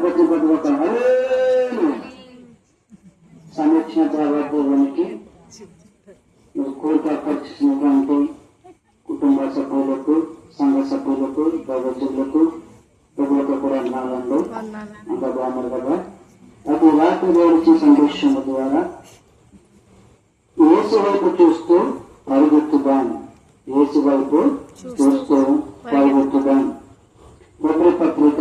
పడిపోతున్న ప్రతి ఒక్క సంరక్షణ ప్రభుత్వానికి కోరిక పరిచినటువంటి కుటుంబ సభ్యులకు, సంఘ సభ్యులకు, దైవజనులకు, ప్రభులతో కూడా నాలంలో అంత బాగున్నారు కదా. అది రాత్రి దేవుడిచ్చిన సందేశం ద్వారా యేసు వైపు చూస్తూ పరిగెత్తుదాం, యేసు వైపు చూస్తూ పరిగెత్తుదాం. మొదటి పత్రిక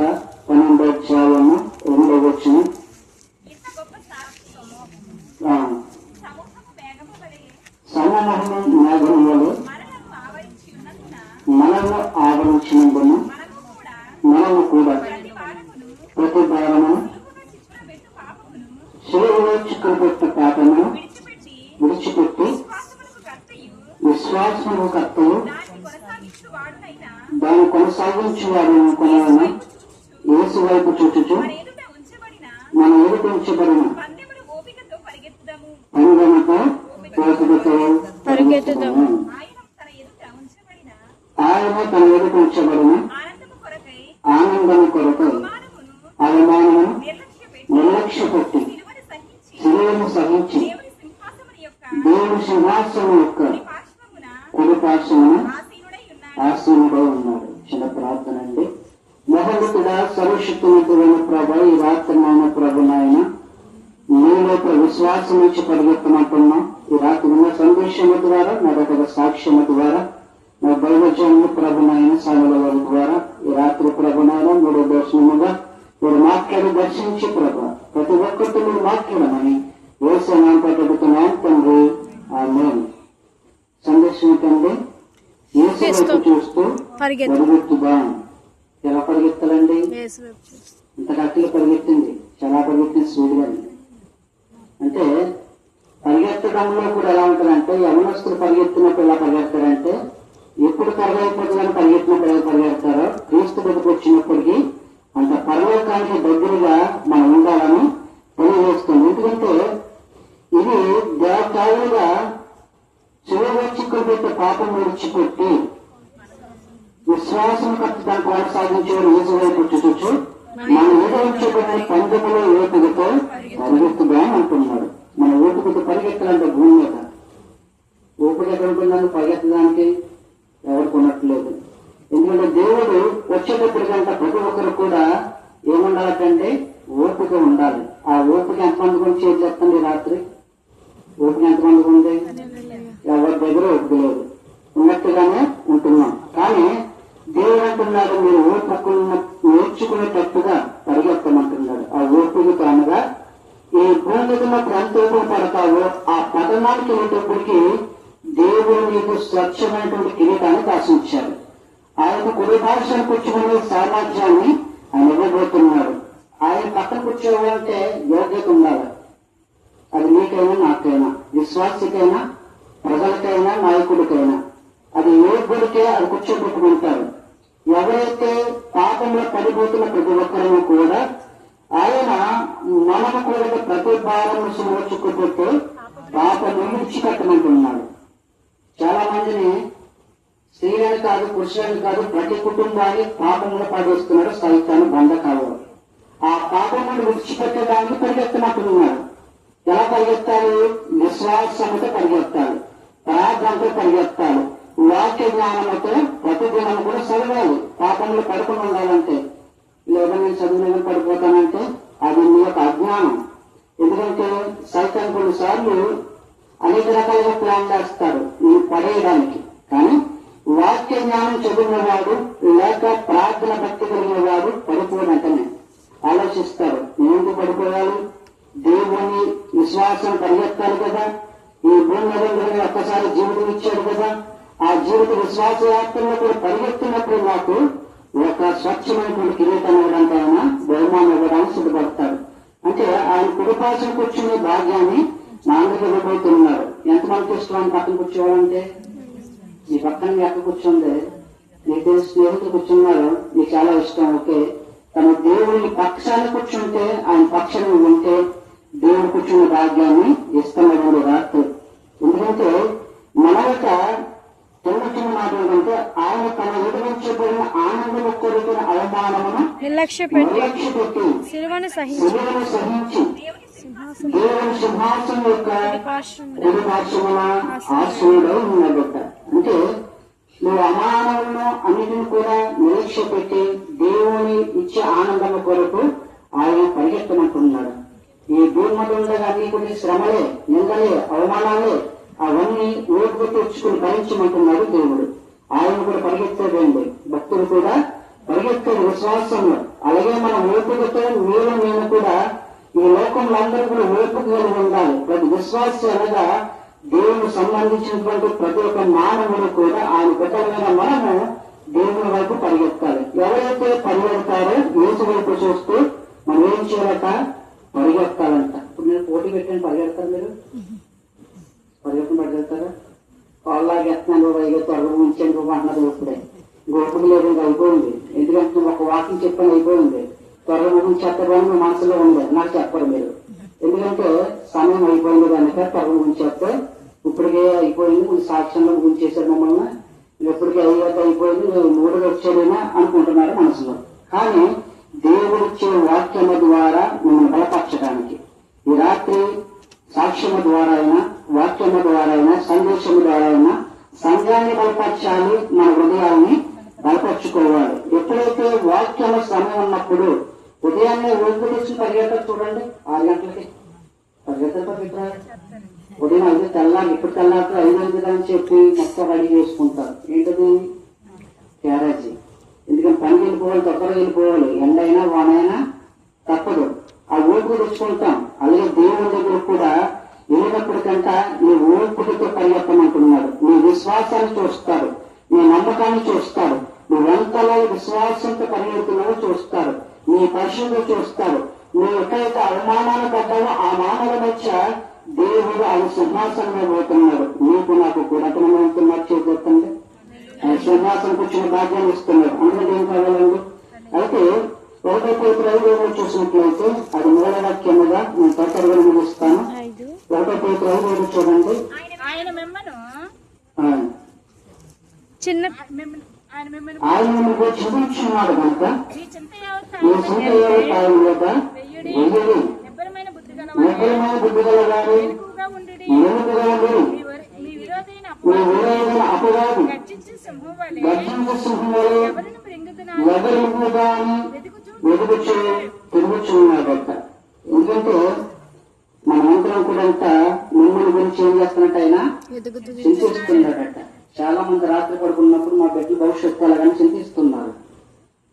12వ అధ్యాయము 2వ వచనం. సమూహము మేఘము వలె మనము ఆవరించినందున మనము కూడా ప్రతి భారము శిలువలో చిక్కుపెట్టు పాపము విడిచిపెట్టి విశ్వాసము కర్తలు దాన్ని కొనసాగించేవాడు కొనవని యేసు వైపు చూచుచు మన ఎదుట ఉంచబడిన పందెముతో పరిగెత్తుదాము. ఆయన తన ఎదుట ఉంచబడిన ఆనందము కొరకు అవమానము నిర్లక్ష్యపెట్టి శిలువను సహించి దేవుని సింహాసనం యొక్క కుడిపార్శ్వమున ఆసీనుడై ఉన్నాడు. చిన్న ప్రార్థన అండి. మహోన్నతుడా, సర్వశక్తివంతుడైన ప్రభు, ఈ రాత్రి నాయన ప్రభు నాయన నీలో విశ్వాసం నుంచి పరిగెత్తమంటున్నాం. ఈ రాత్రి ఉన్న సందేశము ద్వారా, మరొక సాక్ష్యము ద్వారా, నా దైవజనులు ప్రభు నాయన సాగుల వారి ద్వారా ఈ రాత్రి ప్రభు నాయన మూడో దర్శనముగా మీరు మాట్లాడి దర్శించి ప్రభు ప్రతి ఒక్కరితో మీరు మాట్లాడమని యేసు నామములో అడుగుతున్నాం తండ్రి, ఆమేన్. సందేశం తండ్రి, యేసు వైపు చూస్తూ పరిగెత్తుదాం. ఎలా పరిగెత్తాలండి? ఇంత గట్టిగా పరిగెత్తింది, చాలా పరిగెత్తింది స్పీడ్గా. అంటే పరిగెత్తడంలో కూడా ఎలా ఉంటుందంటే, యవనస్తులు పరిగెత్తినప్పుడు ఎలా పరిగెత్తారంటే, ఎప్పుడు త్వరగైపోతుందని పరిగెత్తినప్పుడు ఎలా పరిగెడతారో, క్రీస్తు దగ్గరకు వచ్చినప్పటికీ అంత పరలోకానికి దగ్గరగా మనం ఉండాలని తెలియజేస్తుంది. ఎందుకంటే ఇది దేవతాలుగా చివరిగా చిక్కుపెట్టే పాపం విడిచిపెట్టి విశ్వాసం దాన్ని కొనసాగించేవారు యేసు వైపు చూచు మన ఏదైనా పందెములో ఓపికతో పరిగెత్తుగా అంటున్నాడు. మన ఓపికతో పరిగెత్తాలంటే భూమి మీద ఓపిక ఎక్కడ ఉంటుందని పరిగెత్తడానికి ఎవరికి ఉన్నట్లేదు. ఎందుకంటే దేవుడు వచ్చేటప్పటికంటే ప్రతి ఒక్కరు కూడా ఏముండాలంటే ఓపిక ఉండాలి. ఆ ఓపిక ఎంతమందికి ఉంది చేసి చెప్పండి. రాత్రి ఓపిక ఎంతమందికి ఉంది? ఎవరి దగ్గర ఓపిక లేదు, ఉన్నట్టుగానే ఉంటున్నాం. కానీ దేవుడు అంటున్నాడు, మీరు ఓపికను నేర్చుకునేటట్టుగా పరిగెత్తమంటున్నాడు. ఆ ఓపికతో అనగా ఈ భూమి మీద మాకు ఎంత ఓపిక పడతావో ఆ పతనానికి వెళ్ళేటప్పటికి దేవుడు నీకు స్వచ్ఛమైనటువంటి కిరీటాన్ని ఆశించాడు. ఆయన కుడి భాషను కూర్చుకునే సామర్థ్యాన్ని ఆయన ఇవ్వబోతున్నాడు. ఆయన పక్కన కూర్చోవాలంటే యోగ్యత ఉండాలి. అది నీకైనా, నాకైనా, విశ్వాసికైనా, ప్రజలకైనా, నాయకుడికైనా అది యోగ్యుడికే అది కూర్చోబెట్టుకుంటారు. ఎవరైతే పాపంలో పడిపోతున్న ప్రతి ఒక్కరిని కూడా ఆయన మనము కూడా ప్రతి భారం సుమర్చుకుంటూ పాపం విడిచిపెట్టమంటున్నాడు. చాలా మందిని స్త్రీలను కాదు, పురుషులను కాదు, ప్రతి కుటుంబాన్ని పాపంలో పడేస్తున్నాడు సైతాను బంధకాలు. ఆ పాపమును విడిచిపెట్టడానికి పరిగెత్తమంటున్నాడు. ఎలా పరిగెత్తాలి? విశ్వాసంతో పరిగెత్తాలి, ప్రార్థనతో పరిగెత్తాలి, వాక్య జ్ఞానంతో ప్రతిదినం కూడా చదవాలి. పాపంలో పడుకుని ఉండాలంటే, లేదా నేను చదువుని పడిపోతానంటే అది మీ యొక్క అజ్ఞానం. ఎందుకంటే సైతాన్ కొన్నిసార్లు అనేక రకాలుగా ప్లాన్ చేస్తాడు నేను పడేయడానికి. కానీ వాక్య జ్ఞానం చదివినవాడు లేక ప్రార్థన భక్తి కలిగిన వాడు పడిపోయినట్టనే ఆలోచిస్తారు. ఎందుకు పడిపోయాలి? దేవుని విశ్వాసం పరిగెత్తాలి కదా. ఈ భూమి మీద ఒక్కసారి జీవితం ఇచ్చాడు కదా. ఆ జీవిత విశ్వాస యాత్రలో కూడా పరిగెత్తినప్పుడు నాకు ఒక స్వచ్ఛమైనటువంటి కిరీటాన్ని ఇవ్వడానికి ఆయన బహుమానం ఇవ్వడానికి సిద్ధపడతాడు. అంటే ఆయన కుడిపాసం కూర్చునే భాగ్యాన్ని నాన్నకి ఇవ్వబోతున్నాడు. ఎంతమందికి ఇష్టం పక్కన కూర్చోవాలంటే? ఈ పక్కన మీ అక్క కూర్చుందే, నీకు స్నేహితులు కూర్చున్నారు, నీకు చాలా ఇష్టం. ఓకే, తన దేవుని పక్షాన్ని కూర్చుంటే, ఆయన పక్షాన్ని ఉంటే దేవుడు కూర్చున్న భాగ్యాన్ని ఇస్తున్నాడు రాత్రి. ఎందుకంటే మన యొక్క తొమ్మిది మాట ఏంటంటే ఆయన తన ఎదురించబడిన ఆనందము కొరికిన అవమానమును నిర్లక్ష్యపెట్టి పెట్టి సిలువను సహించి దేవుని సింహాసనం యొక్క కుడిపార్శ్వమున ఆసీనుడై ఉన్నాడట. అంటే నువ్వు అమానములను అన్నిటిని కూడా నిరీక్ష పెట్టి దేవుని ఇచ్చే ఆనందము కొరకు ఆయన పరిగెత్తమంటున్నాడు. ఈ భూమి ఉండగా అన్ని కొన్ని శ్రమలే, నిందలే, అవమానాలే అవన్నీ ఓటుకు తెచ్చుకుని భరించమంటున్నాడు దేవుడు. ఆయన కూడా పరిగెత్తాడండి, భక్తులు కూడా పరిగెత్తాడు విశ్వాసంలో. అలాగే మన ఓపికతో మీరు నేను కూడా ఈ లోకంలో అందరూ కూడా ఓపిక కలిగి ఉండాలి. ప్రతి విశ్వాస అనగా దేవునికి సంబంధించినటువంటి ప్రతి ఒక్క మానవుడు కూడా ఆయన బిడ్డలైన మనము దేవుని వైపు పరిగెత్తాలి. ఎవరైతే పరిగెడతారో యేసు వైపు చూస్తూ మనం ఏం చేయాలట? పరిగెత్తాలంట. ఇప్పుడు నేను పోటీ పెట్టాను, పరిగెడతారు మీరు? పరిగెడతారా? కాళ్ళలాగా ఎత్తున్నాను వైగా త్వరగా ఉంచాను అన్నది ఇప్పుడే గోపుడు లేదు అయిపోయింది. ఎందుకంటే ఒక వాకింగ్ చెప్పని అయిపోయింది. త్వరగా ముగించేస్తారని మీ మనసులో ఉంది, నాకు చెప్పరు మీరు. ఎందుకంటే సమయం అయిపోయింది కనుక త్వరగా ముగించేస్తే ఇప్పటికే అయిపోయింది, మీ సాక్ష్యంలో ముగించేశారు మమ్మల్ని, ఎప్పటికే అయ్యాక అయిపోయింది, మూడుగా వచ్చేదేనా అనుకుంటున్నారు మనసులో. కానీ దేవుడిచ్చే వాక్యము ద్వారా మిమ్మల్ని బలపరచడానికి ఈ రాత్రి సాక్ష్యము ద్వారా అయినా, వాక్యము ద్వారా అయినా, సందేశము ద్వారా అయినా సంఘాన్ని బలపరచాలి, మన హృదయాన్ని బలపరుచుకోవాలి. ఎప్పుడైతే వాక్యము సమయం ఉన్నప్పుడు ఉదయాన్నే ఒళ్ళు తెచ్చి పరిగెత్తారు చూడండి, 6 గంటలకి పరిగెత్తారు. ఉదయం అయితే తెల్లారి, ఇప్పుడు తెల్లారి 5 అని చెప్పి మొత్తం రెడీ చేసుకుంటారు. ఏంటది? క్యారేజీ. ఎందుకంటే పనికి వెళ్ళిపోవాలి, తొందరగా వెళ్ళిపోవాలి, ఎండైనా వానైనా తప్పదు. ఆ ఓపిక తెచ్చుకుంటాం. అలాగే దేవుని దగ్గర కూడా వెళ్ళినప్పటికంట నీ ఓపికతో పరిగెత్తమంటున్నాడు. నీ విశ్వాసాన్ని చూస్తారు, నీ నమ్మకాన్ని చూస్తారు, నువ్వు ఎంతలో విశ్వాసంతో పరిగెడుతున్నావో చూస్తారు, నీ పరిశుద్ధి చూస్తారు. నువ్వు ఎక్కడైతే అవమానాలు పడ్డావో ఆ మానవ మధ్య దేవుడు ఆయన సింహాసనంలో పోతున్నాడు. నీకు నాకు కూడా వెళ్తున్నారు. చేపడుతుంది ఆయన సింహాసనం కూర్చున్న భాగ్యాన్ని ఇస్తున్నాడు. అందరూ ఏం కావాలండి? అయితే 1 Pétరు చూసినట్లయితే అది మూల వాక్యముగా నేను తొందరగా ముగిస్తాను. 1 Pétru 5 చూడండి. ఆయన మిమ్మల్ని చూపించున్నాడు కనుక మీ చింత ఆయన యొక్క నిబ్బరమైన బుద్ధి గల వారు మెలుగుగా ఉండి మీ విరోధైన అపవాది గర్జించే సింహం వలె ఎవరి వెతుకుచూ తిరుగుచున్నాడట. ఎందుకంటే మనమందరం కూడా మిమ్మల్ని గురించి ఏం చేస్తున్నట్టు ఆయన చింతిస్తున్నాడట. చాలా మంది రాత్రి పడుకున్నప్పుడు మా బిడ్డల భవిష్యత్తు అలాగని చింతిస్తున్నారు.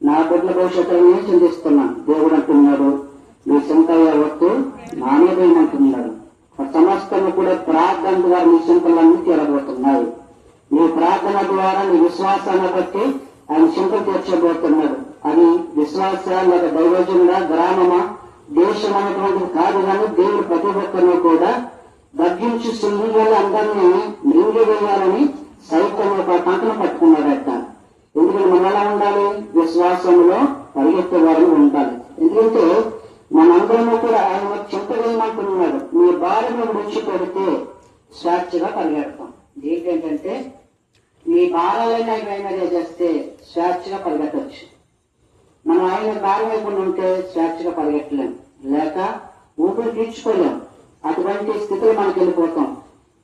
నా బిడ్డల భవిష్యత్తు నేను చింతిస్తున్నాను. దేవుడు అంటున్నాడు, మీ చింత యావత్తు నా మీద ఏమంటున్నాడు. సమస్తము కూడా ప్రార్థన ద్వారా నీ చింతలన్నీ తీరబోతున్నాయి. నీ ప్రార్థన ద్వారా నీ విశ్వాసాన్ని బట్టి ఆయన చింతలు తీర్చబోతున్నాడు. అది విశ్వాస లేక దైవజనుడా, గ్రామమా, దేశం అనేటువంటిది కాదు. కానీ దేవుడు ప్రతి ఒక్కరిని కూడా గర్జించి సింహంలో అందరినీ మృంగివేయాలని సైతం ఒక కంకణ పట్టుకున్నాడట. ఎందుకంటే మనం ఎలా ఉండాలి? విశ్వాసంలో పరిగెత్తే వారిని ఉండాలి. ఎందుకంటే మనందరము కూడా ఆయన చింత వేయమంటున్నాడు. మీ భార్యను విడిచిపెడితే స్వేచ్ఛగా పరిగెడతాం. ఏంటంటే మీ భార్యలైనా ఆయన చేస్తే స్వేచ్ఛగా పరిగెట్టవచ్చు. మనం ఆయన భార్య వైపు ఉంటే స్వేచ్ఛగా పరిగెట్టలేం, లేక ఊపిరి తీర్చుకోలేం. అటువంటి స్థితిలో మనకి వెళ్ళిపోతాం.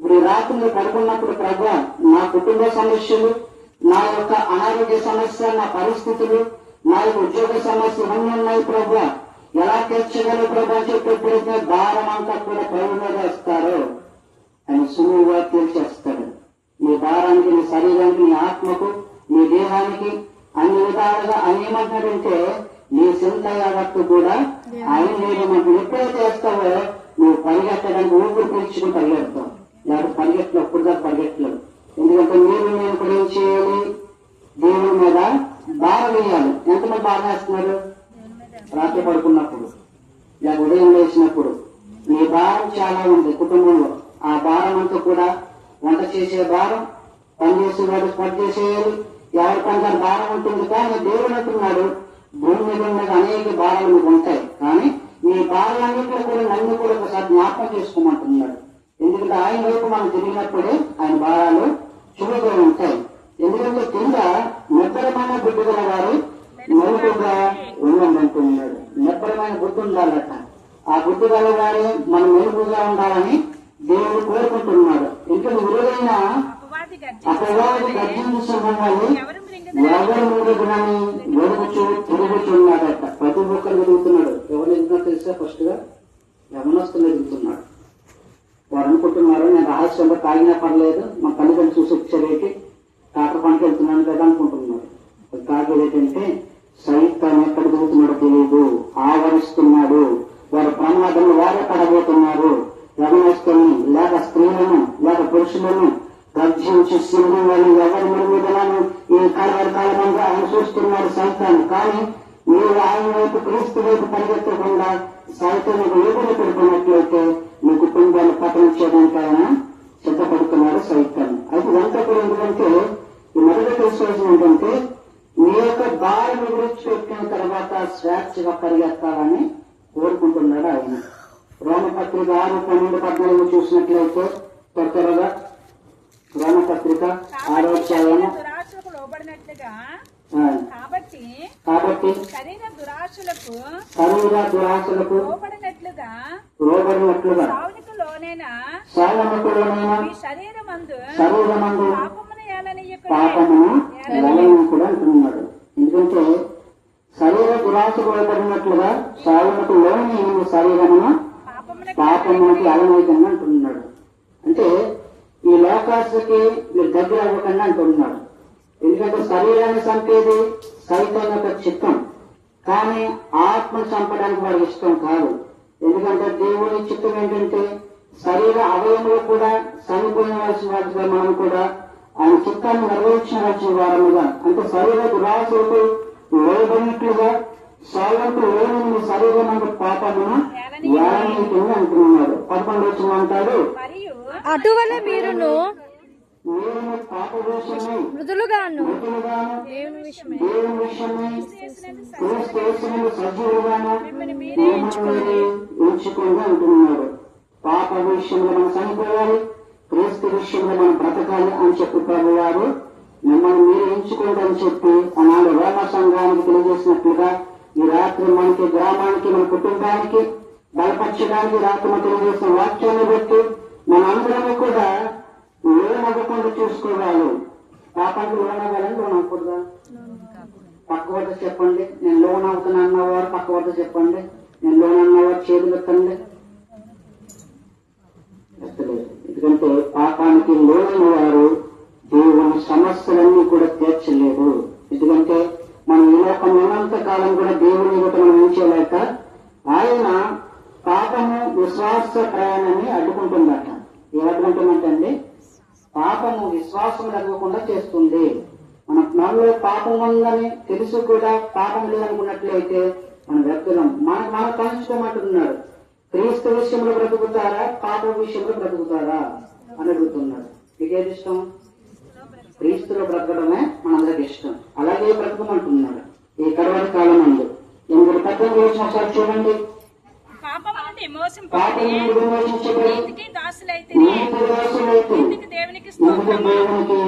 ఇప్పుడు రాత్రి పడుకున్నప్పుడు ప్రభా నా కుటుంబ సమస్యలు, నా యొక్క అనారోగ్య సమస్య, నా పరిస్థితులు, నా యొక్క ఉద్యోగ సమస్య ఇవన్నీ ఉన్నాయి ప్రభా, ఎలా తీర్చగలరు ప్రభా అని చెప్పేప్పుడైతే భారం అంతా కూడా ప్రభు మీద వేస్తారో ఆయన సులువుగా తీర్చేస్తాడు. మీ భారానికి, నీ శరీరానికి, నీ ఆత్మకు, నీ దేహానికి అన్ని విధాలుగా ఆయన ఏమంటాడంటే నీ చింత యావత్తు కూడా ఆయన లేదమంటాడు. ఎప్పుడైతే వేస్తావో నువ్వు పరిగెత్తడానికి ఊపిరి పీల్చుకుని పరిగెడతావు. లేకపోతే పరిగెత్తలేవు, అప్పుడు దాకా పరిగెత్తలేవు. ఎందుకంటే మీరు నేను కూడా ఏం చేయాలి? దేవుని మీద భారం వేయాలి. ఎంతమంది భారం వేస్తున్నారు? రాత్రి పడుకున్నప్పుడు లేక ఉదయం వేసినప్పుడు మీ భారం చాలా ఉంది కుటుంబంలో. ఆ భారం అంతా కూడా వంట చేసే భారం, పని చేసేవాడు పని చేసేయాలి, ఎవరి పని భారం ఉంటుంది. కానీ దేవుడు అంటున్నాడు భూమి మీద ఉన్న అనేక భారాలు మీకు ఉంటాయి, కానీ మీ భారాలన్నింటిలో కూడా నన్ను కూడా ఒకసారి జ్ఞాపకం చేసుకోమంటున్నాడు. ఎందుకంటే ఆయన వైపు మనం తిరిగినప్పుడే ఆయన భారాలు చురుగ్గా ఉంటాయి. ఎందుకంటే కింద నిబ్బరమైన బుద్ధి గల వారు మెరుగుగా ఉండంటున్నాడు. నిబ్బరమైన బుద్ధి ఉండాలట. ఆ బుద్ధి గల వారే మనం మెరుగుగా ఉండాలని దేవుడు కోరుకుంటున్నాడు. ఇంకా విలువైన అపవాది గర్జించు సమయాన్ని ఎవరు మూడుగునని వెలుగుచూ తిరుగుతున్నాడట. ప్రతి ఒక్కరు వెలుగుతున్నాడు. ఎవరు ఎదుగుతున్నా తెలిసే ఫస్ట్ గా యవనస్తులు ఎదుగుతున్నాడు. వారు అనుకుంటున్నారు నేను రహస్యంగా తాగినా పర్లేదు, మా తల్లిదండ్రులు చూసి వచ్చేటి డాక్టర్ పనికి వెళ్తున్నాను కదా అనుకుంటున్నారు. కాదు ఏంటంటే సైతాన్ ఎక్కడ దిగుతున్నాడో తెలియదు, ఆవరిస్తున్నాడు. వారి ప్రమాదంలో వారే పడబోతున్నారు. యవనస్తుల్ని లేక స్త్రీలను లేక పురుషులను గర్జించి సింహం ఎవరి మరుగుదలను ఈ కలవరి కాలమంగా ఆయన చూస్తున్నాడు సైతాన్. కానీ మీరు ఆయన వైపు క్రీస్తు వైపు పరిగెత్తకుండా సైతానికి ఎదురు పెడుతున్నట్లయితే మీ కుటుంబాన్ని పతనం చేయడానికి ఆయన సిద్ధపడుతున్నాడు సైతాన్. అయితే ఇదంతా కూడా ఎందుకంటే ఈ మొదటి తెలుసుకోవాల్సింది ఏంటంటే మీ యొక్క భార్యను గురించి పెట్టిన తర్వాత స్వేచ్ఛగా పరిగెత్తాలని కోరుకుంటున్నాడు ఆయన. రోమపత్రిక 6:12-14 చూసినట్లయితే త్వరగా రోమపత్రిక 6వ అధ్యాయము కాబట్టి శరీర దురాశలకు లోబడినట్లుగా శరీరమందు పాపమును కూడా అంటున్నాడు. ఎందుకంటే శరీర దురాశకు లోబడినట్లుగా సావునకు లోని శరీరమును పాపమునకి అలనైతంగా అంటున్నాడు. అంటే ఈ లోకాశకి మీరు దగ్గర అవ్వకుండా అంటున్నాడు. ఎందుకంటే శరీరాన్ని చంపేది సైతాన్ యొక్క చిత్తం, కానీ ఆత్మను చంపడానికి వారికి ఇష్టం కాదు. ఎందుకంటే దేవుని చిత్తం ఏంటంటే శరీర అవయములు కూడా చనిపోయినవలసిన వాటిగా మనం కూడా ఆయన చిత్తాన్ని నిర్వహించవలసిన వారముగా, అంటే శరీర దురాశలకు లోబడినట్లుగా సావుకు లోని శరీరం అంటే పాపమును యానీతిని అంటున్నాడు. 11వ వచనం అంటాడు, అటువల మీరును మృదులుగాను దేవుని విషయమై సజీవుగాను ఉంచుకోండి అంటున్నాడు. పాప విషయంలో మనం చనిపోవాలి, క్రీస్తు విషయంలో మనం బ్రతకాలి అని చెప్పి ప్రభు వారు మిమ్మల్ని మీరు ఎంచుకోండి అని చెప్పి ఆనాడు రోమ సంఘానికి తెలియజేసినట్లుగా ఈ రాత్రి మనకి గ్రామానికి మన కుటుంబానికి బలపరచడానికి రాత్రి మనం తెలియజేసిన వాక్యాన్ని బట్టి మన అందరము కూడా లోన్ అవ్వకుండా చూసుకోవాలి. పాపానికి లోన్ అవ్వాలని లోన్ అవ్వకూడదా? పక్క వద్ద చెప్పండి నేను లోన్ అవుతున్నా అన్నవారు పక్క వద్ద చెప్పండి నేను లోన్ అన్నవారు చేతులు ఎత్తండి. ఎందుకంటే పాపానికి లోనైన వారు దేవుని సమస్యలన్నీ కూడా తీర్చలేరు. ఎందుకంటే మనం ఈ లోకం ఉన్నంత కాలం కూడా దేవుని మనం ఏం చేయలేక ఆయన పాపము విశ్వాస ప్రయాణాన్ని అడ్డుకుంటుందట. ఏమడ్డుకుంటుందంటే పాపము విశ్వాసం అడగకుండా చేస్తుంది. మనలో పాపం ఉందని తెలుసు కూడా పాపం లేదనుకున్నట్లయితే మన వ్యక్తులం మనం కలుసుకోమంటున్నాడు. క్రీస్తు విషయంలో బ్రతుకుతారా పాప విషయంలో బ్రతుకుతారా అని అడుగుతున్నాడు. మీకేది ఇష్టం? క్రీస్తులో బ్రతకడమే మనందరికి ఇష్టం. అలాగే బ్రతకమంటున్నాడు. ఈ కడవరి కాలం అందు 8 ఒకసారి చూడండి. పాపం నుండి నీతికి దాసులైతే దేవునికి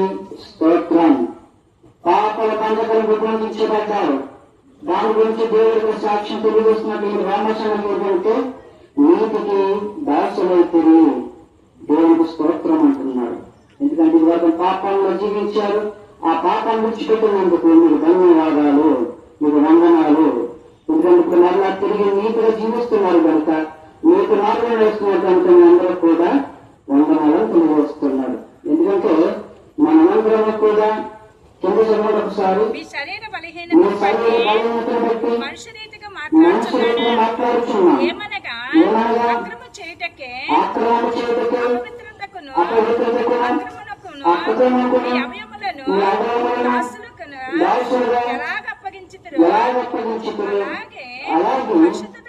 స్తోత్రం. పాపల పండగలు విభజించబడ్డారు. దాని గురించి దేవుడికి సాక్ష్యం తెలియజేస్తున్నట్టు రామచంద్ర ఏంటంటే నీతికి దాసులైతే దేవునికి స్తోత్రం అంటున్నాడు. ఎందుకంటే ఇది వరకు పాపాల్లో జీవించారు. ఆ పాపాన్ని విడిచిపెట్టినందుకు మీకు ధన్యవాదాలు, మీకు వందనాలు. ఎందుకంటే ఇప్పుడు మరలా తిరిగి నీతిగా జీవిస్తున్నారు కనుక మీకు మార్గం వేస్తున్నారు కనుక మీ అందరూ కూడా వందనాలను తెలియజేస్తున్నాడు. ఎందుకంటే మనమందరం కూడా కింద చదవండి ఒకసారి. మీ శరీర బలహీనతను బట్టి మనుష్య రీతిగా మాట్లాడుచున్నాం. ఏమనగా అక్రమం చేయుటకే అపవిత్రతకును అక్రమమునకును మీ అవయములను దాసులుగా ఎలాగ అప్పగించుదురో అలాగే పరిశుద్ధత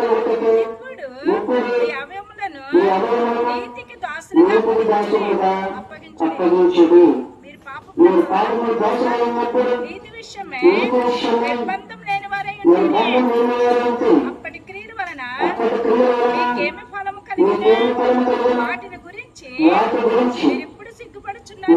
కలుగుటకే ఇప్పుడు మీ అవయములను నీతికి దాసులుగా అప్పగించుడి. మీరు పాపము దోషమైనప్పుడు నీతి విషయమే నిర్బంధం లేని వారై ఉంటే అప్పటి క్రియల వలన మీకేమి ఫలము కలిగిన వాటిని గురించి మీరు ఇప్పుడు సిగ్గుపడుచున్నారు.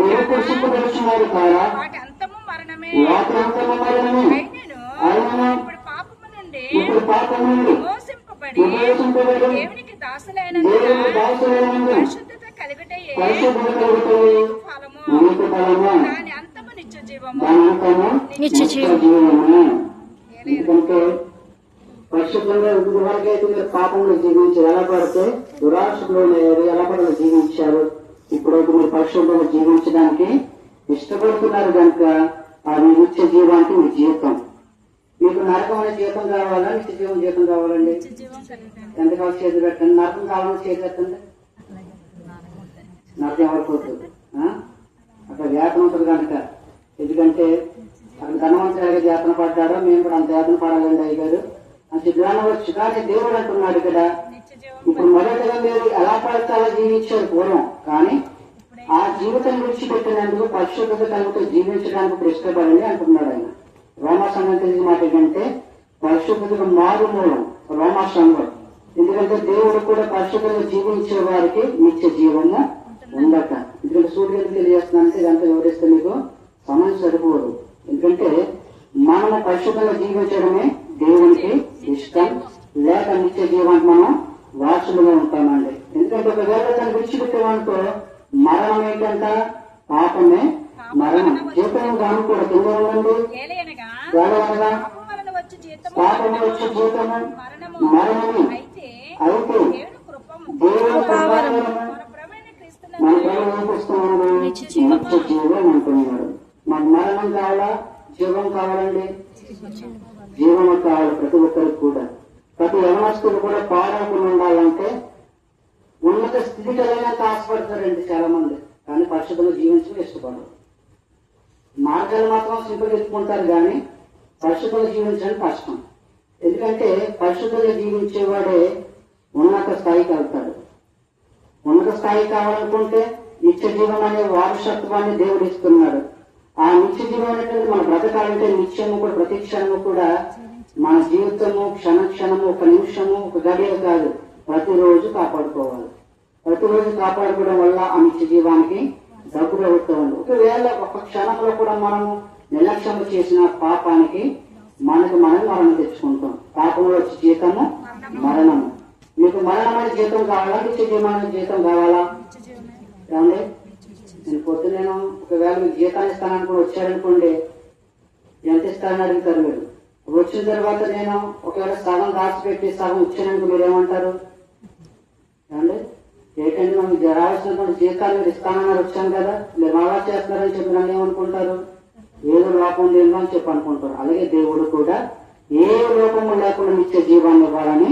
నుండి విమోచింపబడి విమోచింపబడి దేవునికి దాసులైనందున దేవుని దాసులైనందున పరిశుద్ధత కలిగిటయే పరిశుద్ధత కలుగుతాయి ఫలము నీకు ఫలము దాని అంతము నిత్య జీవము. దాని అంతము నిత్య జీవము. ఎందుకంటే పరిశుద్ధంగా ఇదివరకైతే మీరు పాపంలో జీవించి ఎలా పడితే దురాశలో ఎలా పడి జీవించారు, ఇప్పుడైతే మీరు పరిశుద్ధంగా జీవించడానికి ఇష్టపడుతున్నారు కనుక అది నిత్య జీవానికి మీ జీవితం. మీకు నరకమైన జీవితం కావాలా, నిత్య జీవం జీవితం కావాలండి? ఎంత కావాలి చేతి పెట్టండి. నరకం కావాలని చేతి పెట్టండి. నరకం ఎవరికి అవుతుంది? అక్కడ వేతనం ఉంటుంది కనుక. ఎందుకంటే అక్కడ ధనవంతుడిగా జాతన పడ్డాడో మేము కూడా అంత జాతన పడాలండి అయ్యారు అని చెప్పవచ్చు. కానీ దేవుడు అంటున్నాడు ఇక్కడ, ఇప్పుడు మొదటగా మీరు ఎలా పడితే అలా జీవించారు పూర్వం, కానీ ఆ జీవితం విడిచిపెట్టినందుకు పరిశుద్ధత కలుగుతూ జీవించడానికి ఇష్టపడండి అంటున్నాడు ఆయన. రోమా సంఘం తెలిసిన మాట ఏంటంటే పరిశుద్ధతకు మారుమూలం రోమా సంఘం. ఎందుకంటే దేవుడు కూడా పరిశుద్ధంగా జీవించే వారికి నిత్య జీవము ఉండట. ఎందుకంటే సూర్యుడికి తెలియజేస్తున్నానంటే ఇదంతా వివరిస్తే మీకు సమయం సరిపోదు. ఎందుకంటే మనము పరిశుద్ధంగా జీవించడమే దేవునికి ఇష్టం, లేక నిత్య జీవానికి మనం వారసులుగా ఉంటామండి. ఎందుకంటే ఒకవేళ దాన్ని విడిచిపెట్టేవానితో మరణం ఏంటంట, పాపమే మరణం. జీతం దాని కూడా కింద ఉందండి. పాపము వచ్చే జీతము మరణము. అయితే దేవుని కృపావరము మన ప్రభు నిత్య జీవం అంటున్నాడు. మాకు మరణం కావాలా, జీవం కావాలండి? జీవం కావాలి ప్రతి ఒక్కరికి కూడా. ప్రతి యవనస్తులు కూడా పాడకుండా ఉండాలంటే ఉన్నత స్థితి కలిగినంత ఆశపడతారండి చాలా మంది, కానీ పరిశుద్ధంగా జీవించడం ఇష్టపడరు. మార్గాలు మాత్రం సింపుల్గా ఎత్తుకుంటారు, కానీ పరిశుద్ధంగా జీవించడం కష్టం. ఎందుకంటే పరిశుద్ధంగా జీవించేవాడే ఉన్నత స్థాయికి వెళ్తాడు. ఉన్నత స్థాయి కావాలనుకుంటే నిత్య జీవం అనే వారసత్వాన్ని దేవుడు ఇస్తున్నాడు. ఆ నిత్య జీవం అనేటువంటి మన బ్రతకాలంటే నిత్యము కూడా ప్రతి క్షణము కూడా మన జీవితము క్షణ క్షణము ఒక నిమిషము ఒక గడియ కాదు, ప్రతిరోజు కాపాడుకోవాలి. ప్రతిరోజు కాపాడుకోవడం వల్ల ఆ నిత్య జీవానికి దగ్గర అవుతుంది. ఒకవేళ ఒక క్షణంలో కూడా మనము నిర్లక్ష్యం చేసిన పాపానికి మనకు మనం మరణం తెచ్చుకుంటాం. పాపంలో వచ్చే జీతము మరణము. మీకు మరణమైన జీతం కావాలా, నిత్య జీవమైన జీతం కావాలా? ఏమండి, నేను పొద్దున ఒకవేళ మీకు జీతాన్ని ఇస్తాననుకుని వచ్చారనుకోండి, ఎంత ఇస్తానని అడుగుతారు మీరు. వచ్చిన తర్వాత నేను ఒకవేళ సగం దాచిపెట్టి సగం ఇచ్చాననుకో మీరు ఏమంటారు? ఏమండి, ఏంటంటే మనకి రావాల్సినటువంటి జీతాన్ని మీరు ఇస్తానన్నారు, వచ్చాను కదా, మీరు అలా చేస్తున్నారని చెప్పి నన్ను ఏమనుకుంటారు? ఏదో లోపం లేదు అని చెప్పి అనుకుంటారు. అలాగే దేవుడు కూడా ఏ లోపము లేకుండా నిత్య జీవాన్ని ఇవ్వాలని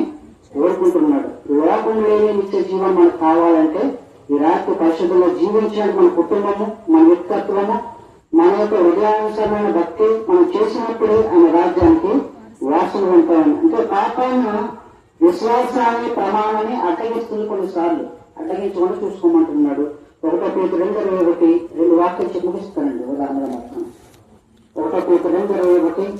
కోరుకుంటున్నాడు. లోపం లేని నిత్య జీవం మనకు కావాలంటే ఈ రాత్రి పరిశుద్ధంగా జీవించడానికి మన కుటుంబము, మన వ్యక్తిత్వము, మన యొక్క హృదయానుసరమైన భక్తి మనం చేసినప్పుడే ఆయన రాజ్యానికి వారసులు ఉంటామని. అంటే పాపాన్ని విశ్వాసాన్ని ప్రమాణాన్ని అడ్డగిస్తుంది. కొన్నిసార్లు అడ్డగించమని చూసుకోమంటున్నాడు. 1 Peter 2:21 2 వాక్యాలు చెప్పి ముగిస్తానండి. ఉదాహరణగా మాత్రం 1 Peter 2:21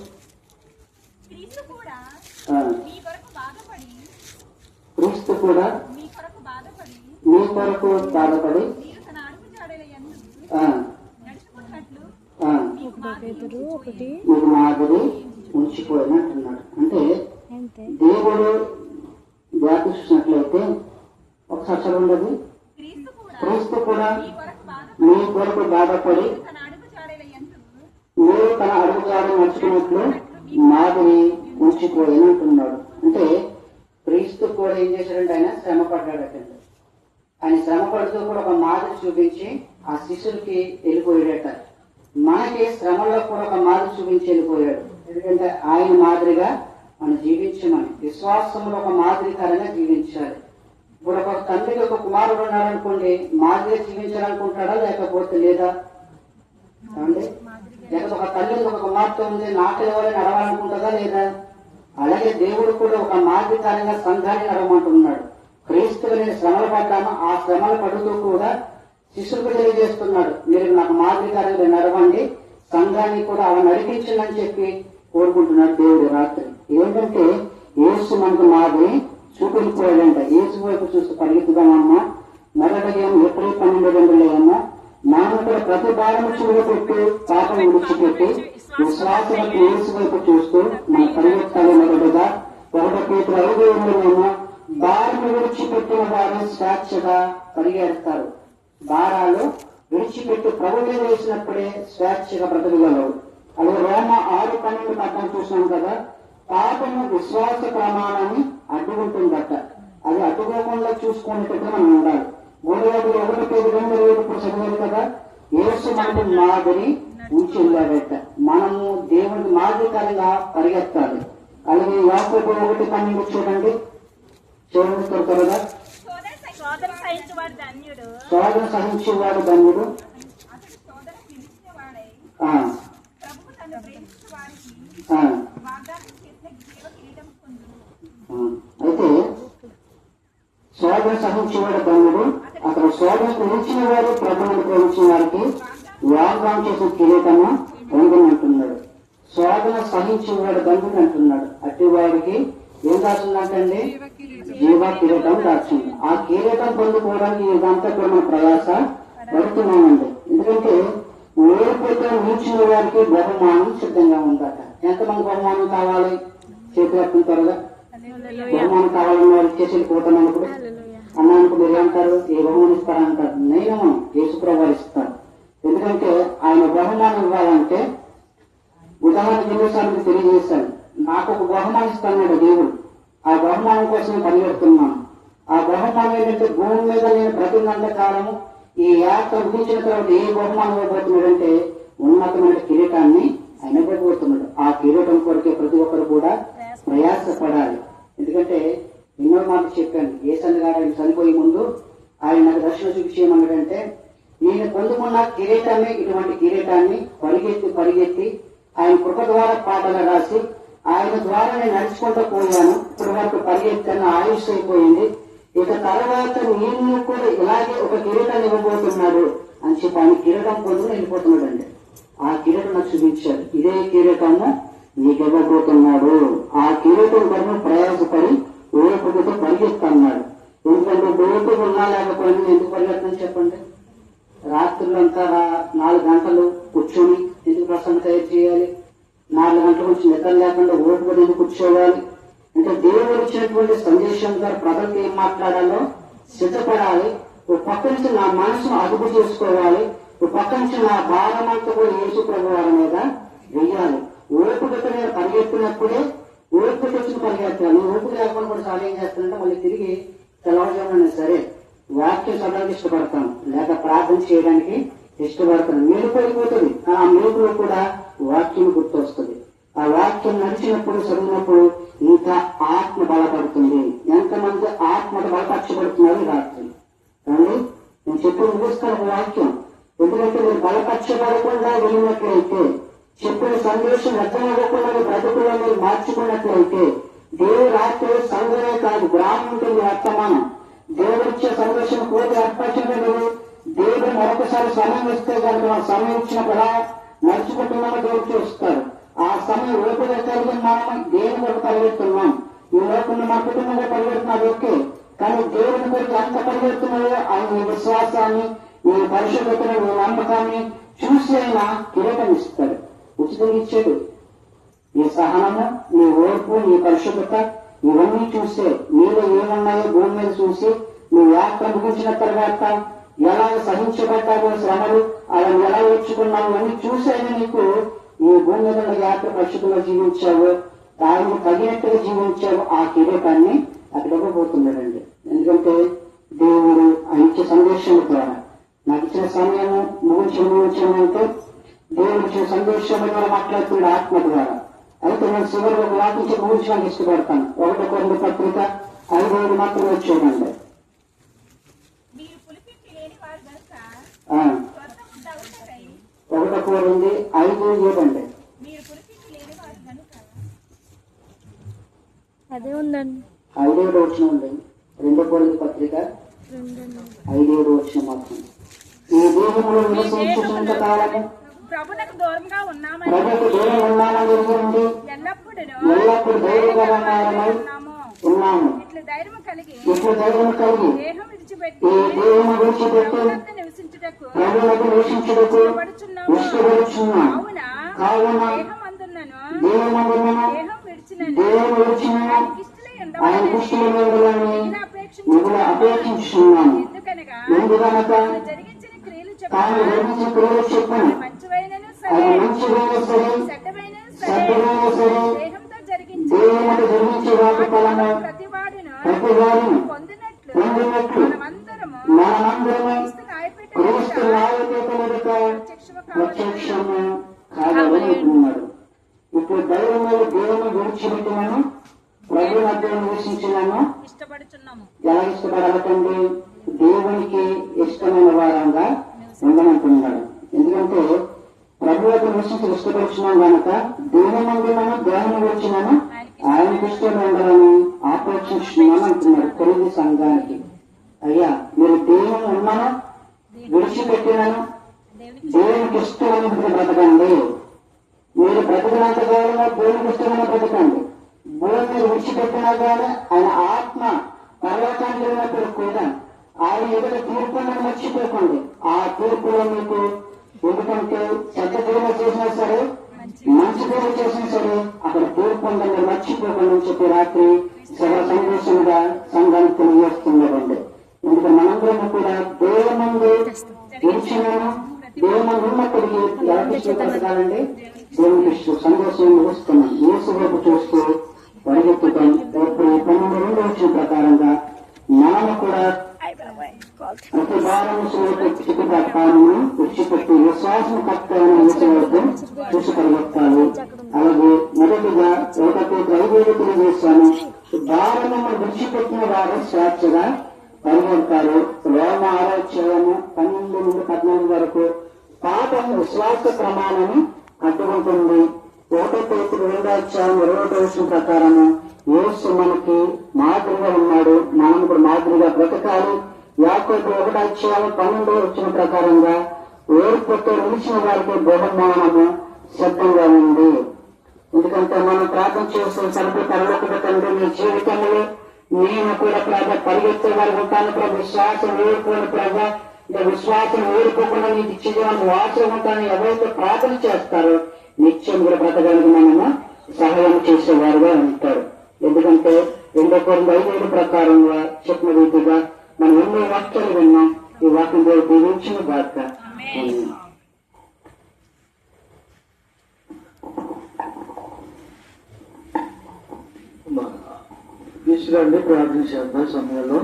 క్రీస్తు కూడా మీ కొరకు బాధపడి మీకు మాదిరి ఉంచిపోయినట్టున్నాడు. అంటే దేవుడు వ్యాపించినట్లయితే ఒకసారి చదవండి. క్రీస్తు కూడా మీ కొరకు బాధపడి మీరు తన అడుగుజాడలు నడుచుకున్నట్లు మాదిరి ఉంచిపోయినట్టున్నాడు. అంటే క్రీస్తు కూడా ఏం చేశాడంటే ఆయన శ్రమ పడ్డాడటండి. ఆయన శ్రమ పడుతూ కూడా ఒక మాదిరి చూపించి ఆ శిష్యులకి వెళ్ళిపోయాడట. మనకి శ్రమల్లో కూడా ఒక మాదిరి చూపించి వెళ్ళిపోయాడు. ఎందుకంటే ఆయన మాదిరిగా మనం జీవించమని, విశ్వాసంలో ఒక మాదిరికరంగా జీవించాలి. ఇప్పుడు ఒక తండ్రికి ఒక కుమారుడు ఉన్నారనుకోండి, మాదిరిగా జీవించాలనుకుంటాడా లేకపోతే లేదా? అంటే లేకపోతే ఒక తల్లికి ఒక కుమార్తె ఉంది, నాకు ఎవరైనా నడవాలనుకుంటుందా లేదా? అలాగే దేవుడు కూడా ఒక మాదిరికరంగా సంఘాన్ని నడవమంటున్నాడు. క్రీస్తులు నేను శ్రమలు పడ్డాను, ఆ శ్రమలు పడుతూ కూడా శిష్యులకు తెలియజేస్తున్నాడు, మీరు నాకు మాదిరికరంగా నడవండి, సంఘాన్ని కూడా అలా నడిపించండి చెప్పి కోరుకుంటున్నాడు దేవుడు రాత్రి. ఏంటంటే యేసు మనకు మాదిరి చూపించిపోయాడంట. యేసు వైపు చూస్తూ పరిగెత్తుదామన్నా, మొదటిగా ఏప్రిల్ 12 మనం కూడా ప్రతి భారము చూడపెట్టి పాపం విడిచిపెట్టి విశ్వాసాలకు యేసు వైపు చూస్తూ మన పరిగెత్తాలి. మొదటిగా ఒకటో పేతురు 5:8 భారము విడిచిపెట్టిన వారు స్వేచ్ఛగా పరిగెడతారు. భారాలు విడిచిపెట్టి ప్రభు మీద వేసినప్పుడే స్వేచ్ఛగా బ్రతకగలరు. అలాగే రోమ 6:12 పట్టణం చూసినాం కదా, పాపము విశ్వాస ప్రమాణాన్ని అడ్డుకుంటుందట. అది అడ్డుకోకుండా చూసుకునేటట్టుగా మనం ఉండాలి. 3:1 ఇప్పుడు చదివారు కదా, యేసు మనకు మాదిరి ఉంచి వెళ్ళాడట. మనము దేవునికి మాదిరికరంగా పరిగెత్తాలి. అలాగే యాకోబు 1:12 చూడండి, త్వరగా. సోదర సహించువాడు ధన్యుడు, సోదర సహించేవాడు ధన్యుడు, అతడు సోదర పిలిచిన వాడై ఆ, ప్రభువు తను ప్రేమించిన వారికి ఆ. వాగ్దానం చేసిన జీవ కిరీటం పొందును. అయితే సోదర సహించేవాడు ధన్యుడు, అతడు సోదరకు నిలిచిన వారు ప్రభువును ప్రేమించిన వారికి వాగ్దానం చేసిన కిరీటము పొందునంటున్నాడు. శోధన సహించేవాడు ధన్యుడు అంటున్నాడు. అట్టి వాడికి ఏం రాసిందంటండి? జీవ కిరీటం రాసింది. ఆ కిరీటం పొందుకోవడానికి ఇదంతా కూడా మన ప్రయాస పడుతున్నామండి. ఎందుకంటే ఓడిపోతే నిలిచిన వారికి బహుమానం సిద్ధంగా ఉందట. ఎంతమంది బహుమానం కావాలి? చేతులు త్వరగా. బహుమానం కావాలని వారు చేసి పోతున్నప్పుడు అన్నానికి ఏమంటారు? ఏ బహుమానం ఇస్తారంటారు? నేను యేసుప్రభువు ఇస్తాను. ఎందుకంటే ఆయన బహుమానం ఇవ్వాలంటే ఉదాహరణకు ఎన్నోసార్లు తెలియజేశాను, నాకు ఒక బహుమానం ఇస్తాను దేవుడు. ఆ బహుమానం కోసం పరిగెడుతున్నాను. ఆ బహుమానం ఏంటంటే భూమి మీద నేను బ్రతికినంత కాలము ఈ యాత్ర ముగించిన తర్వాత ఏ బహుమానం ఇవ్వబోతున్నాడంటే ఉన్నతమైన కిరీటాన్ని ఆయన ఇవ్వబోతున్నాడు. ఆ కిరీటం కొరకే ప్రతి ఒక్కరు కూడా ప్రయాసపడాలి. ఎందుకంటే ఎన్నో మాట చెప్పాను. యేసయ్య గారు ఆయన చనిపోయే ముందు ఆయన నాకు దర్శనం చూపించేయమన్నాడంటే, నేను పొందుకున్న కిరీటాన్ని, ఇటువంటి కిరీటాన్ని పరిగెత్తి ఆయన కృప ద్వారా పాటలు రాసి ఆయన ద్వారా నేను నడుచుకుంటూ పోయాను. ఇప్పుడు వరకు పరిగెత్తాను, ఆయుష్ అయిపోయింది. ఇక తర్వాత నేను కూడా ఇలాగే ఒక కిరీటాన్ని ఇవ్వబోతున్నాడు అని చెప్పి ఆయన కిరీటం పొందుకుని వెళ్ళిపోతున్నాడు అండి. ఆ కిరీటం నాకు చూపించాడు. ఇదే కిరీటము నీకు ఇవ్వబోతున్నాడు. ఆ కిరీటం కొరకు ప్రయాసపడి ఓపికతో పరిగెత్తన్నాడు. ఎందుకంటే ఓపిక ఉన్నా లేకపోయినా ఎందుకు పరిగెత్తాను చెప్పండి? రాత్రులంతా 4 గంటలు కూర్చొని ఎందుకు ప్రసన్న తయారు చేయాలి? 4 గంటల నుంచి నిద్ర లేకుండా ఓపిక ఎందుకు కూర్చోవాలి? అంటే దేవుడు ఇచ్చినటువంటి సందేశం ద్వారా ప్రజలకు ఏం మాట్లాడాలో సిద్ధపడాలి. ఓ పక్క నుంచి నా మనసును అదుపు చేసుకోవాలి. ఓ పక్క నుంచి నా భారం అంతా కూడా యేసు ప్రభు వారి మీద వెయ్యాలి. ఓపికతో నేను పరిగెత్తినప్పుడే ఓపిక వచ్చిన పరిగెత్తాను. నేను ఓపిక లేకుండా కూడా చాలా ఏం చేస్తానంటే మళ్ళీ తిరిగి తెల్లవారుజామున సరే వాక్యం చదవడానికి ఇష్టపడతాను, లేక ప్రార్థన చేయడానికి ఇష్టపడతాను. మెలుపు అయిపోతుంది. ఆ మెలుపులో కూడా వాక్యం గుర్తొస్తుంది. ఆ వాక్యం నడిచినప్పుడు చదివినప్పుడు ఇంకా ఆత్మ బలపడుతుంది. ఎంతమంది ఆత్మ బలపరచబడుతున్నారు రాత్రి? కానీ నేను చెప్పి ముగిస్తాను ఒక వాక్యం. ఎందుకంటే మీరు బలపరచబడకుండా వెళ్ళినట్లయితే, చెప్పిన సందేశం అర్థమవ్వకుండా బ్రతుకులో మీరు మార్చుకున్నట్లయితే, దేవుడు రాత్రి సంఘమే కాదు గ్రామం ఉంటుంది వర్తమానం. దేవుడిచ్చే సందేశం కోరి అర్పించలేదు. దేవుడు మరొకసారి సమయం ఇస్తే కనుక మనం సమయం ఇచ్చినప్పుడు నడుచుకుంటున్నామో దేవుడు చూస్తారు. ఆ సమయం ఓపిక కలిగిన మనం దేని కొరకు పరిగెడుతున్నాం? ఈ లోకంలో మన కుటుంబంగా పరిగెడుతున్నారు ఓకే, కానీ దేవుడి కొరకు ఎంత పరిగెడుతున్నాయో ఆయన నీ విశ్వాసాన్ని, నీ పరిశుభ్రతను, నీ నమ్మకాన్ని చూసి ఆయన కిరీటం ఇస్తాడు. ఉచితంగా ఇచ్చాడు. నీ సహనము, నీ ఓర్పు, నీ పరిశుభ్రత ఇవన్నీ చూసే నీలో ఏమున్నాయో భూమి మీద చూసి నువ్వు యాత్ర ముగించిన తర్వాత ఎలా సహించబడ్డావో శ్రమలు అలా ఎలా ఓర్చుకున్నావు అన్ని చూసైనా నీకు ఈ భూమి మీద యాత్ర పరిశుభ్రంగా జీవించావు, ఆయన తగినట్టుగా జీవించావు. ఆ కిరీటాన్ని అక్కడ ఇవ్వబోతున్నాడండి. ఎందుకంటే దేవుడు ఆయన ఇచ్చే సందేశం ద్వారా నాకు ఇచ్చిన సమయము ముగించామంటే దేవుడు ఇచ్చిన సందేశం ద్వారా మాట్లాడుతున్నాడు ఆత్మ ద్వారా. అయితే నేను చివరి ఒక వాకించి ముగించడానికి ఇష్టపడతాను. 1 కొరింథీ పత్రిక 5:7 మాత్రమే చూడండి. మీరు పులిపించి లేని వారు కనుక 1 కొరింథీ 5:7 అండి. మీరు పులిపించి లేని వారు కనుక అదే ఉందండి. 5:7 వచ్చిన ఉంది. 2 కొరింథీ పత్రిక 5:7 వచ్చిన మాత్రం. ఈ దేహంలో నివసించినంత కాలము ప్రభునకు దూరంగా ఉన్నామని ప్రభుకు దూరం ఉన్నామని ఎరుగుండి ఎల్లప్పుడు ధైర్యకరమైన ఉన్నాము. ఇట్లా ధైర్యం కలిగి దేహం విడిచిపెట్టి నివసించుటకు ప్రభువులకు నివసించుటకు ఇష్టపడుచున్నాము. కావున కావున దేహమందున్నను దేహమందున్నను దేహం విడిచినను దేవుని విడిచినను ఆయనకిష్టలై ఆయన ఉండవలెనని దృష్టిలో ఉండవాలని మిగులు మిమ్మల్ని అపేక్షించున్నాను. ఎందుకనగా ఎందుకనక తాను జరిగించిన క్రియలు తాను చెప్పగా జరిగించిన క్రియలు చెప్పిన మంచివైనను అది సరే మంచిదైనా సరే చెడ్డమైనను చెడ్డదైనా సరే దేహంతో జరిగించి దేవుని జరిగించే వాటి వలన ప్రతివాడును ప్రతివాడును పొందినట్లు పొందినట్లు మనమందరము క్రీస్తు న్యాయపీఠములక ప్రత్యక్షము కావాలని అంటున్నాడు. ఇప్పుడు దైవములు దేవుని విడిచిపెట్టినను ప్రభు మధ్యను నివసించినాను ఇష్టపడుచున్నాము. ఎలా ఇష్టపడాలంటే దేవునికి ఇష్టమైన వారంగా ఉండమంటున్నాడు. ఎందుకంటే ప్రభు యొక్క నివసించి ఇష్టపడుచున్నాం కనుక దేవుని మందిరము దేవుని వచ్చినాను ఆయనకి ఇష్టంగా ఉండాలని ఆపేక్షిస్తున్నాను అంటున్నాడు తెలుగు సంఘానికి. అయ్యా మీరు దేవుని ఉన్నాను విడిచిపెట్టినాను దేవునికి ఇష్టమైన బ్రతకండి. మీరు బ్రతకనంత కాలంలో దేవునికి ఇష్టమైన బ్రతకండి. భూమి మీరు విడిచిపెట్టినా కానీ ఆయన ఆత్మ పర్వతానికి వెళ్ళినప్పుడు కూడా ఆయన ఎదుట తీర్పును మర్చిపోకండి. ఆ తీర్పులో మీకు ఎందుకంటే చెడ్డ తీర్పు చేసినా సరే మంచి తీర్పు చేసినా సరే అక్కడ తీర్పు ఉందని మర్చిపోకండి అని చెప్పి రాత్రి సభ సంతోషంగా సంఘానికి తెలియజేస్తున్నారండి. ఎందుకంటే మనందరం కూడా దేవుని విడిచినాను దేవుని ఉన్నప్పటికీ ఎవరికి ఇష్టపడతారండి దేవునికి ఇష్టం సంతోషం ముగిస్తున్నాం. యేసు వైపు చూస్తూ పరిగెత్తుతాం. ఎప్పుడు 12 వచ్చిన ప్రకారంగా మనము కూడా ప్రతి భారం చిక్కుపడతాను విడిచిపెట్టి విశ్వాసం కర్తైన యేసు వైపు చూసి పరిగెత్తాలి. అలాగే మొదటిగా 1:5 తెలియజేస్తాను. భారము విడిచిపెట్టిన వారు స్వేచ్ఛగా పరిగెడతారు. రోమ 6:12 నుండి 14 వరకు పాపం విశ్వాస ప్రమాణము అడ్డుకుంటుంది. 1 Peter 2:21 ప్రకారము యేసు మనకి మాదిరిగా ఉన్నాడు, మనం కూడా మాదిరిగా బ్రతకాలి. యాకోబు 1:12 ప్రకారంగా ఓర్పుతో నిలిచిన వారికి బహుమానము సిద్ధంగా ఉంది. ఎందుకంటే మనం ప్రార్థన చేస్తున్న సరిపడి పరలోకపు తండ్రి నీ జీవితంలో నేను కూడా ప్రభ పరిగెత్తే వారికి ఉంటాను ప్రభు. విశ్వాసం ఊరుకోని ప్రభ విశ్వాసం ఊరుకోకుండా నీకు ఇచ్చేవాళ్ళు వాసన ఉంటాను ఎవరైతే ప్రార్థన చేస్తారో నిత్యం కూడా బ్రతకడానికి మనము సహాయం చేసేవారుగా ఉంటారు. ఎందుకంటే 2 Corinthians 5 ప్రకారంగా చెప్పిన రీతిగా మనం ఎన్నో వాక్యాలు విన్నాం. ఈ వాక్యం ద్వారా దీవించిన బాధ తీసుకురండి. ప్రార్థన చేద్దాం సమయంలో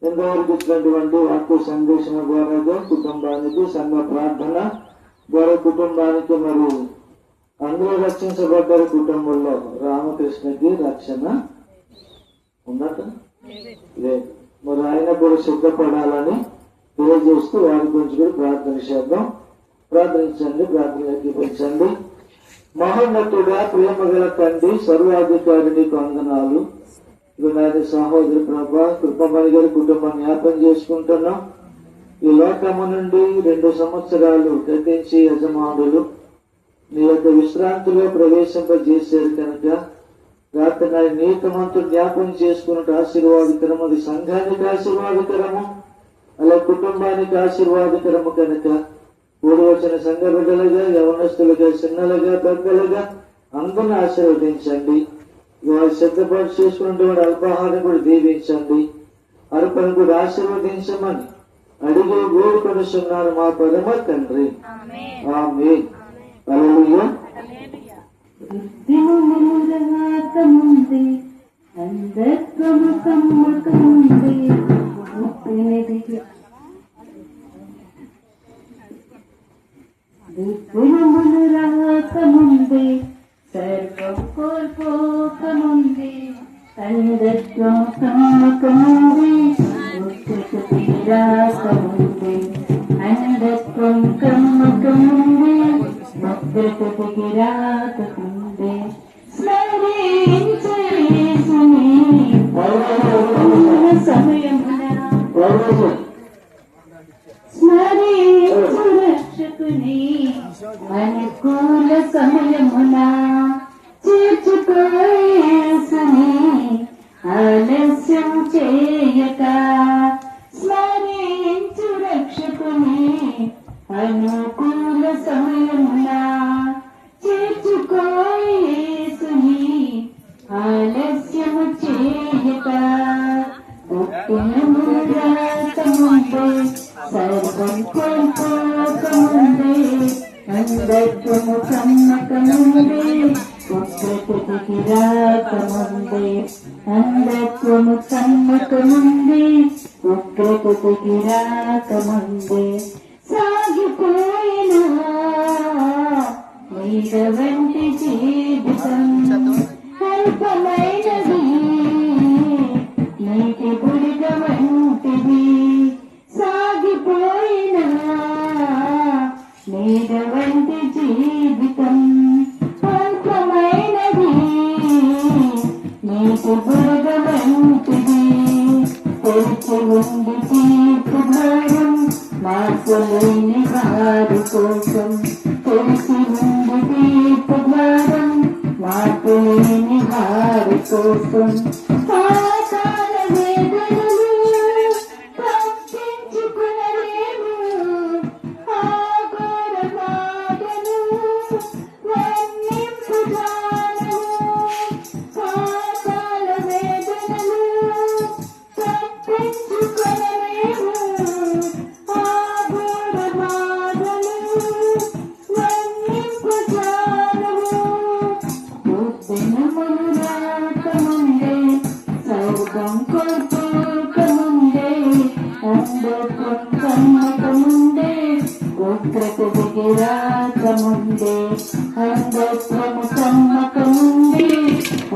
ఎంతవరకు ఇచ్చినటువంటి వాక్య సందేశం ద్వారా కుటుంబానికి సంఘ ప్రార్థన ద్వారా కుటుంబానికి మరి అందరూ రక్షించబడ్డారు. కుటుంబంలో రామకృష్ణకి రక్షణ ఉన్నట లేదు. మరి ఆయన కూడా సిద్ధపడాలని తెలియజేస్తూ వారి గురించి కూడా ప్రార్థన చేద్దాం. ప్రార్థించండి, ప్రార్థనలోకి పెంచండి. మహోన్నతుడా, ప్రేమ గల తండ్రి, సర్వాధికారి నీకు వందనాలు. నాది సహోదరి ప్రభా కృపమణి గారి కుటుంబాన్ని జ్ఞాపం చేసుకుంటున్నాం. ఈ లోకము నుండి 2 సంవత్సరాలు గతించి యజమానులు నీ యొక్క విశ్రాంతిలో ప్రవేశింపజేశారు కనుక రాత్రి నా నీతిమంతుడు జ్ఞాపం చేసుకున్నట్టు ఆశీర్వాదకరము, అది సంఘానికి ఆశీర్వాదకరము, అలా కుటుంబానికి ఆశీర్వాదకరము కనుక కూడి వచ్చిన సంఘ బిడ్డలుగా, యవనస్తులుగా, చిన్నలుగా, పెద్దలుగా అందరిని ఆశీర్వదించండి. వారు సిద్ధపాటు చేసుకున్నటువంటి అల్పాహారం కూడా దీవించండి. అర్పణ కూడా ఆశీర్వదించమని అడిగి వేడుకొనుచున్నాను మా పరమ తండ్రి. ఆమేన్. హల్లెలూయా. రాకముందే సర్వం కోల్పోకముందే అందత్వం కమ్మకముందే రాకముందే అందత్వం కమ్మకముందే భద్రతకి రాకముందే స్మరించేసుని సమయమున స్మరించు రక్షకుని అనుకూల సమయమున చేర్చుకోయేసుని ఆలస్యం చేయక స్మరించు రక్షకుని అనుకూల సమయమున చేర్చుకోయేసుని ఆలస్యము చేయక రాకముందే సర్వం కోల్పోకముందే అందత్వము కమ్మకముందే ఉగ్రతకి రాకముందే అందత్వము కమ్మకముందే ఉగ్రతకి రాకముందే సాగిపోయిన నీడ వంటి జీవితం అల్పమైనది, నీటి బుడిగ వంటిది. సాగిపోయిన నీడ వంటి జీవితం అల్పమైనది, నీటి బుడిగ వంటిది. తెరిచి ఉంది తీర్పు ద్వారం మార్పులేని వారి కోసం. తెరిచి ఉంది తీర్పు ద్వారం మార్పులేని వారి కోసం. పాతాళ వేదనలు తప్పించుకునలేము, ఆఘోర బాధలు వర్ణింపుజాలము. పాతాళ వేదనలు తప్పించుకునలేము, ఆఘోర బాధలు వర్ణింపుజాలము. దినములు రాకముందే సౌగం కోల్పోకముందే అందత్వం కమ్మకముందే ఉగ్రతకి రాకముందే అందత్వము కమ్మకముందే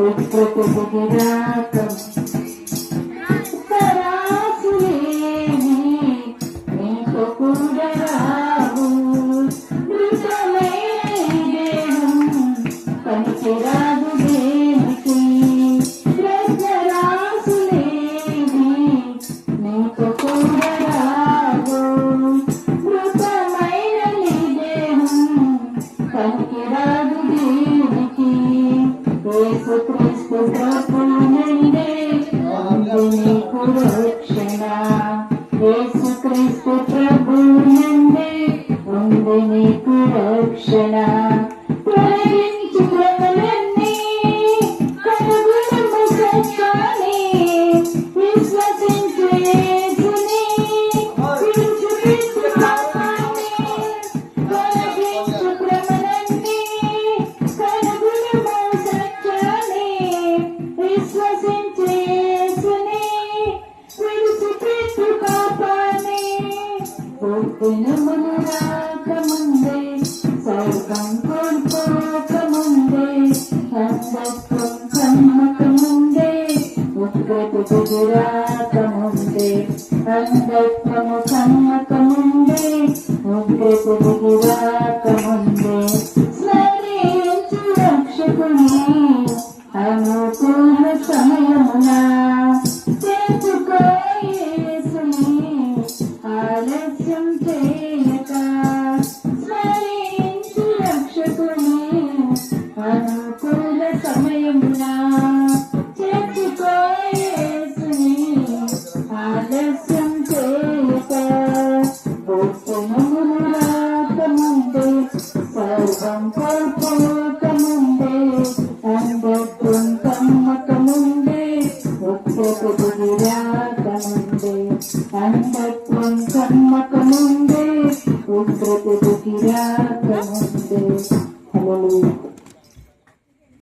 ఉగ్రతకి రాకముందే తరాసులేని నీకు కూడా రావు మృతమైన దేహం పనికిరాదు దేనికి. రజరాసులేవి నీకు కూడా రావు మృతమైన దేహం పనికిరాదు దేనికి. యేసుక్రీస్తు ప్రభువునందే ఉంది నీకు రక్షణ. యేసుక్రీస్తు ప్రభువునందే ఉంది నీకు రక్షణ. తొలగించు శ్రమలన్నీ కనుగొనము సత్యాన్ని విశ్వసించు యేసుని విడిచిపెట్టు పాపాన్ని. తొలగించు శ్రమలన్నీ కనుగొనము సత్యాన్ని విశ్వసించు యేసుని విడిచిపెట్టు పాపాన్ని. దినములు రాకముందే సర్వం కోల్పోకముందే అందత్వం కమ్మకముందే ఉగ్రతకి రాకముందే అందత్వము కమ్మకముందే ఉగ్రతకి రాకముందే స్మరించు సమయమునా చేసుకోయేసుని ఆలస్యం చేయక స్మరించు రక్షకుని అనుకూల సమయమునా చేసుకోయేసుని ఆలస్యం చేయక భూషణములు రాకముందే సర్వం కోల్పోకముందే అందత్వం కమ్మకముందే ఉత్పత్తి రాకముందే అందత్వం కమ్మకముందే ఉత్పత్తి